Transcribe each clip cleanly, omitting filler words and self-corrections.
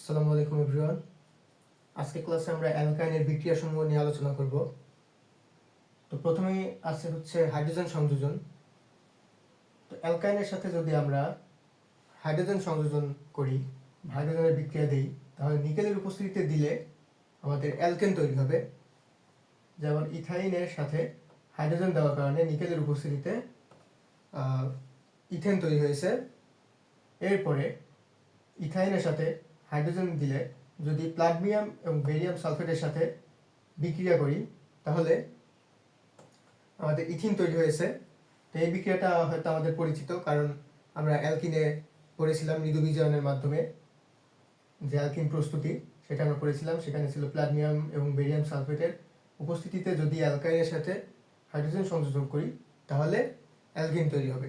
আসসালামু আলাইকুম এভরিওয়ান। আজকে ক্লাসে আমরা অ্যালকাইনের বিক্রিয়াসমূহ নিয়ে আলোচনা করব। তো প্রথমেই হচ্ছে হাইড্রোজেন সংযোজন। তো অ্যালকাইনের সাথে যদি আমরা হাইড্রোজেন সংযোজন করি, হাইড্রোজেনের বিক্রিয়া দিই, তাহলে নিকেলের উপস্থিতিতে দিলে আমাদের অ্যালকেন তৈরি হবে। যেমন ইথাইনের সাথে হাইড্রোজেন দেওয়ার কারণে নিকেলের উপস্থিতিতে ইথেন তৈরি হয়েছে। এরপরে ইথাইনের সাথে হাইড্রোজেন দিলে যদি প্লাটিনাম এবং বেরিয়াম সালফেটের সাথে বিক্রিয়া করি তাহলে আমাদের ইথিন তৈরি হয়েছে। তো এই বিক্রিয়াটা হয়তো আমাদের পরিচিত, কারণ আমরা অ্যালকিনে পড়েছিলাম মৃদু বিজারণের মাধ্যমে যে অ্যালকিন প্রস্তুতি, সেটা আমরা পড়েছিলাম। সেখানে ছিল প্লাটিনাম এবং বেরিয়াম সালফেটের উপস্থিতিতে যদি অ্যালকাইনের সাথে হাইড্রোজেন সংযোজন করি তাহলে অ্যালকিন তৈরি হবে।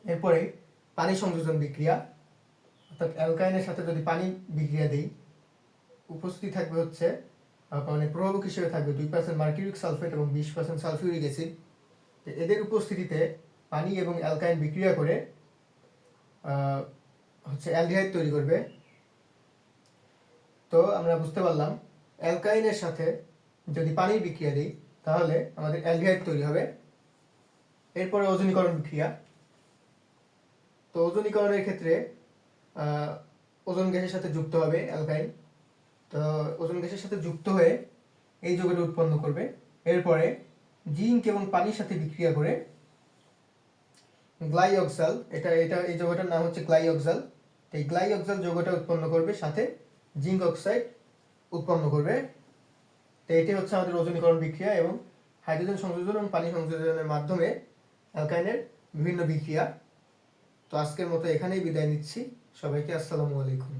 এরপরে পানি সংযোজন বিক্রিয়া, অর্থাৎ অ্যালকাইনের সাথে যদি পানি বিক্রিয়া দিই, উপস্থিতি থাকবে হচ্ছে মানে প্রভাবক হিসেবে থাকবে 2% মার্কিউরিক সালফেট এবং 20% সালফিউরিক অ্যাসিড। এদের উপস্থিতিতে পানি এবং অ্যালকাইন বিক্রিয়া করে হচ্ছে অ্যালডিহাইড তৈরি করবে। তো আমরা বুঝতে পারলাম অ্যালকাইনের সাথে যদি পানির বিক্রিয়া দিই তাহলে আমাদের অ্যালডিহাইড তৈরি হবে। এরপরে ওজনীকরণ বিক্রিয়া। তো ওজনীকরণের ক্ষেত্রে ওজোন গ্যাসের সাথে যুক্ত হবে অ্যালকাইন। তো ওজোন গ্যাসের সাথে যুক্ত হয়ে এই যৌগটা উৎপন্ন করবে। এরপরে জিঙ্ক এবং পানির সাথে বিক্রিয়া করে গ্লাইঅক্সাল, এই যৌগটার নাম হচ্ছে গ্লাইঅক্সাল। এই গ্লাইঅক্সাল যৌগটা উৎপন্ন করবে, সাথে জিঙ্ক অক্সাইড উৎপন্ন করবে। তো এটি হচ্ছে আমাদের ওজনীকরণ বিক্রিয়া এবং হাইড্রোজেন সংযোজন এবং পানি সংযোজনের মাধ্যমে অ্যালকাইনের বিভিন্ন বিক্রিয়া। তো আজকের মতো এখানেই বিদায় নিচ্ছি। সবাইকে আসসালামু আলাইকুম।